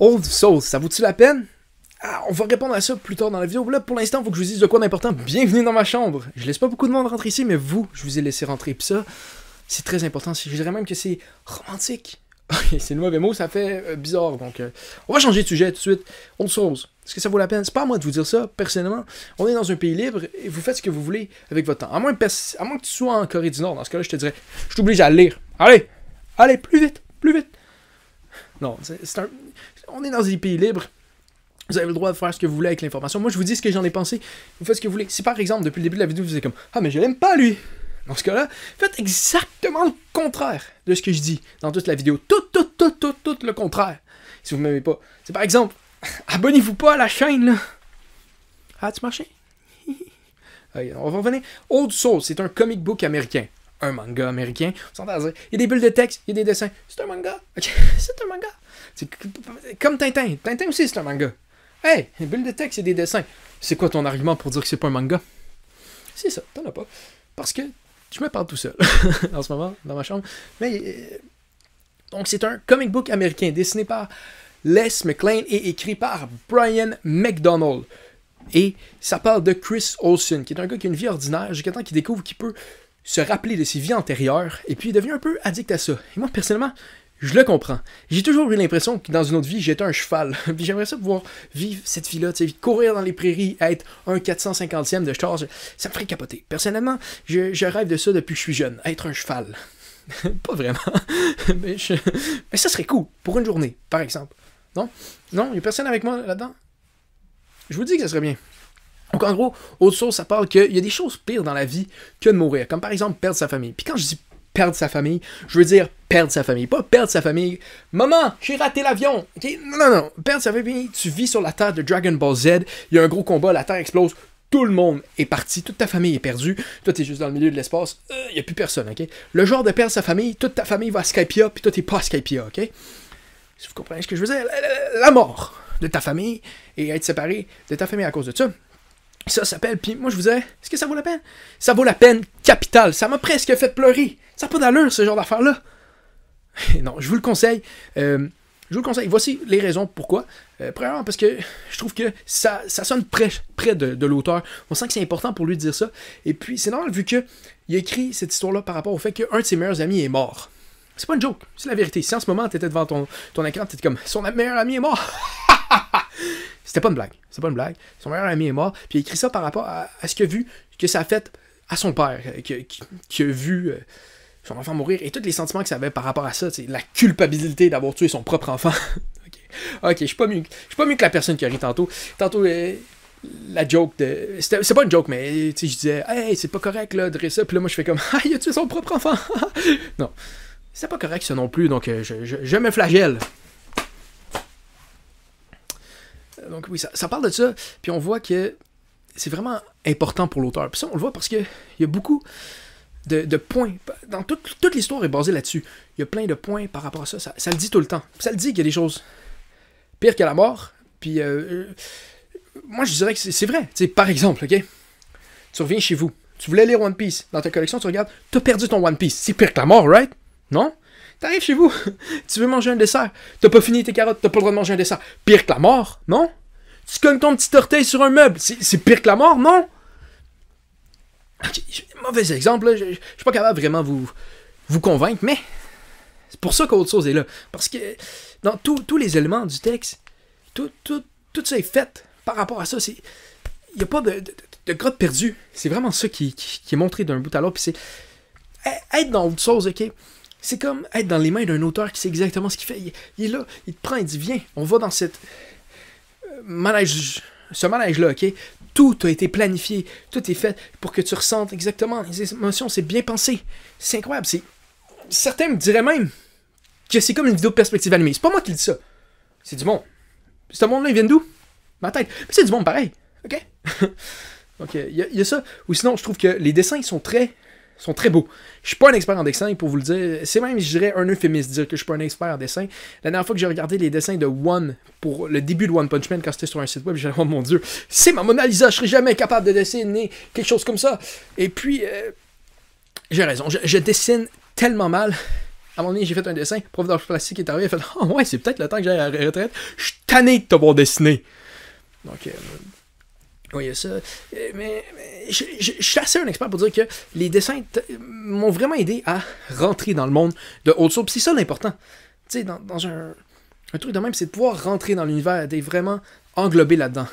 Old Souls, ça vaut-tu la peine? Ah, on va répondre à ça plus tard dans la vidéo. Là, pour l'instant, il faut que je vous dise de quoi d'important. Bienvenue dans ma chambre. Je laisse pas beaucoup de monde rentrer ici, mais vous, je vous ai laissé rentrer. Puis ça, c'est très important. Je dirais même que c'est romantique. C'est le mauvais mot, ça fait bizarre. Donc, on va changer de sujet tout de suite. Old Souls, est-ce que ça vaut la peine? C'est pas à moi de vous dire ça, personnellement. On est dans un pays libre et vous faites ce que vous voulez avec votre temps. À moins que tu sois en Corée du Nord. Dans ce cas-là, je te dirais, je t'oblige à le lire. Allez, plus vite, plus vite. Non, on est dans des pays libres. Vous avez le droit de faire ce que vous voulez avec l'information. Moi, je vous dis ce que j'en ai pensé. Vous faites ce que vous voulez. Si par exemple, depuis le début de la vidéo, vous êtes comme « Ah, mais je l'aime pas, lui !» Dans ce cas-là, faites exactement le contraire de ce que je dis dans toute la vidéo. Tout le contraire. Si vous ne m'aimez pas. C'est par exemple, abonnez-vous pas à la chaîne, là. Ah, tu marché? Okay, on va revenir. Old Souls, c'est un comic book américain. Un manga américain. Il y a des bulles de texte, il y a des dessins. C'est un manga. Okay. C'est un manga. C'est comme Tintin. Tintin aussi, c'est un manga. Hey, des bulles de texte et des dessins. C'est quoi ton argument pour dire que c'est pas un manga? C'est ça, t'en as pas. Parce que je me parle tout seul en ce moment, dans ma chambre. Mais donc, c'est un comic book américain dessiné par Les McLean et écrit par Brian McDonald. Et ça parle de Chris Olsen, qui est un gars qui a une vie ordinaire, jusqu'à temps qu'il découvre qu'il peut se rappeler de ses vies antérieures, et puis il devient un peu addict à ça. Et moi, personnellement, je le comprends. J'ai toujours eu l'impression que dans une autre vie, j'étais un cheval. Puis j'aimerais ça pouvoir vivre cette vie-là, courir dans les prairies, être un 450e de char, ça me ferait capoter. Personnellement, je rêve de ça depuis que je suis jeune, être un cheval. Pas vraiment. mais ça serait cool, pour une journée, par exemple. Non? Non? Il n'y a personne avec moi là-dedans? Je vous dis que ça serait bien. Donc en gros, autre chose, ça parle qu'il y a des choses pires dans la vie que de mourir. Comme par exemple perdre sa famille. Puis quand je dis perdre sa famille, je veux dire perdre sa famille. Pas perdre sa famille. Maman, j'ai raté l'avion. Okay? Non. Perdre sa famille, tu vis sur la terre de Dragon Ball Z. Il y a un gros combat, la terre explose. Tout le monde est parti, toute ta famille est perdue. Toi, t'es juste dans le milieu de l'espace. Il n'y a plus personne, ok? Le genre de perdre sa famille, toute ta famille va à Skypiea, puis toi, t'es pas à Skypiea, ok? Si vous comprenez ce que je veux dire, la mort de ta famille et être séparé de ta famille à cause de ça. Ça s'appelle, puis moi je vous disais, est-ce que ça vaut la peine? Ça vaut la peine capitale. Ça m'a presque fait pleurer. Ça n'a pas d'allure, ce genre d'affaire-là. Non, je vous le conseille. Voici les raisons pourquoi. Premièrement, parce que je trouve que ça sonne près de l'auteur. On sent que c'est important pour lui de dire ça. Et puis, c'est normal vu qu'il a écrit cette histoire-là par rapport au fait qu'un de ses meilleurs amis est mort. C'est pas une joke, c'est la vérité. Si en ce moment, t'étais devant ton écran, t'étais comme, son meilleur ami est mort. C'était pas une blague. C'est pas une blague. Son meilleur ami est mort. Puis il a écrit ça par rapport à ce qu'il a vu, que ça a fait à son père, qui a vu son enfant mourir, et tous les sentiments que ça avait par rapport à ça, la culpabilité d'avoir tué son propre enfant. Ok, je suis pas mieux que la personne qui a ri tantôt. Tantôt, la joke de... C'est pas une joke, mais je disais, hey, c'est pas correct là, de dire ça. Puis là, moi, je fais comme, ah, il a tué son propre enfant. Non, c'est pas correct ça non plus, donc je me flagelle. Donc oui, ça parle de ça, puis on voit que c'est vraiment important pour l'auteur. Puis ça, on le voit parce qu'il y a beaucoup de points. Dans toute l'histoire est basée là-dessus. Il y a plein de points par rapport à ça. Ça le dit tout le temps. Puis ça le dit qu'il y a des choses pires que la mort. Puis moi, je dirais que c'est vrai. T'sais, par exemple, ok, tu reviens chez vous. Tu voulais lire One Piece. Dans ta collection, tu regardes, t'as perdu ton One Piece. C'est pire que la mort, right? Non? T'arrives chez vous, tu veux manger un dessert. T'as pas fini tes carottes, t'as pas le droit de manger un dessert. Pire que la mort, non? Tu cognes ton petit orteil sur un meuble. C'est pire que la mort, non? Okay, mauvais exemple, là. Je suis pas capable vraiment vous convaincre, mais c'est pour ça qu'autre chose est là. Parce que dans tous les éléments du texte, tout ça est fait par rapport à ça. Il n'y a pas de grotte perdue. C'est vraiment ça qui est montré d'un bout à l'autre. Puis c'est être dans autre chose, ok? C'est comme être dans les mains d'un auteur qui sait exactement ce qu'il fait. Il est là, il te prend, il dit viens, on va dans ce manège-là, ok? Tout a été planifié, tout est fait pour que tu ressentes exactement les émotions, c'est bien pensé. C'est incroyable. Certains me diraient même que c'est comme une vidéo de perspective animée. C'est pas moi qui dis ça. C'est du monde. Ce monde-là, il vient d'où? Ma tête. Mais c'est du monde pareil, ok? Donc, il y a ça. Ou sinon, je trouve que les dessins, ils sont très beaux. Je suis pas un expert en dessin, pour vous le dire. C'est même, je dirais, un euphémisme de dire que je suis pas un expert en dessin. La dernière fois que j'ai regardé les dessins de One, pour le début de One Punch Man, quand c'était sur un site web, j'ai dit, oh mon Dieu, c'est ma Mona Lisa, je serais jamais capable de dessiner quelque chose comme ça. Et puis, j'ai raison, je dessine tellement mal. À un moment donné, j'ai fait un dessin, prof d'art plastique est arrivé, il a fait « Ah ouais, c'est peut-être le temps que j'aille à la retraite. Je suis tanné de t'avoir dessiné. » Donc, oui, il y a ça. Mais je suis assez un expert pour dire que les dessins m'ont vraiment aidé à rentrer dans le monde de Old Soul. Puis c'est ça l'important. Tu sais, dans un truc de même, c'est de pouvoir rentrer dans l'univers, d'être vraiment englobé là-dedans.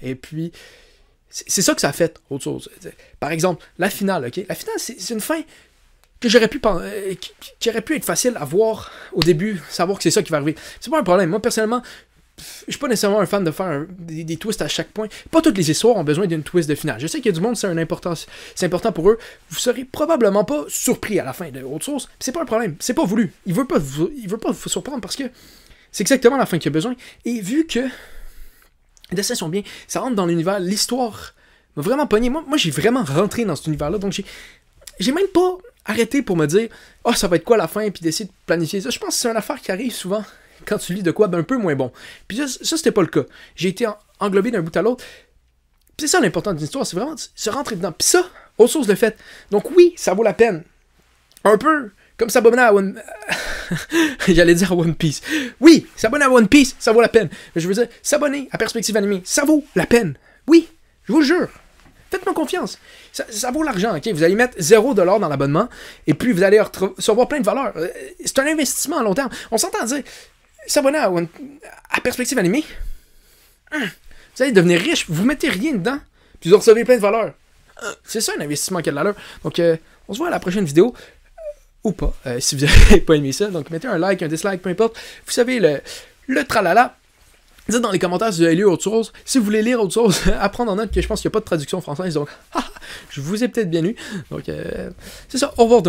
Et puis, c'est ça que ça a fait, Old Soul. Par exemple, la finale, ok? La finale, c'est une fin que qui aurait pu être facile à voir au début, savoir que c'est ça qui va arriver. C'est pas un problème. Moi, personnellement, je suis pas nécessairement un fan de faire des twists à chaque point. Pas toutes les histoires ont besoin d'une twist de finale. Je sais qu'il y a du monde, c'est important pour eux. Vous serez probablement pas surpris à la fin de Old Source. C'est pas un problème. C'est pas voulu. Il veut pas vous surprendre parce que c'est exactement la fin qu'il a besoin. Et vu que les dessins sont bien, ça rentre dans l'univers, l'histoire m'a vraiment pogné. Moi j'ai vraiment rentré dans cet univers-là. Donc j'ai même pas arrêté pour me dire « Ah, ça va être quoi la fin? » puis d'essayer de planifier ça. Je pense que c'est une affaire qui arrive souvent quand tu lis de quoi d'un peu moins bon. Puis ça c'était pas le cas. J'ai été englobé d'un bout à l'autre. Puis c'est ça l'important d'une histoire, c'est vraiment se rentrer dedans. Puis ça, Old Source le fait. Donc oui, ça vaut la peine. Un peu comme s'abonner à J'allais dire One Piece. Oui, s'abonner à One Piece, ça vaut la peine. Je veux dire, s'abonner à Perspective Animée, ça vaut la peine. Oui, je vous le jure. Faites-moi confiance. Ça vaut l'argent, ok? Vous allez mettre 0$ dans l'abonnement, et puis vous allez recevoir plein de valeurs. C'est un investissement à long terme. On s'entend dire, s'abonner à Perspective Animée, vous allez devenir riche, vous mettez rien dedans, puis vous recevez plein de valeurs. C'est ça un investissement qui a de l'allure. Donc, on se voit à la prochaine vidéo. Ou pas, si vous n'avez pas aimé ça. Donc, mettez un like, un dislike, peu importe. Vous savez, le tralala. Dites dans les commentaires si vous avez lu autre chose. Si vous voulez lire autre chose, à prendre en note que je pense qu'il n'y a pas de traduction française. Donc, je vous ai peut-être bien lu. Donc, c'est ça. Au revoir.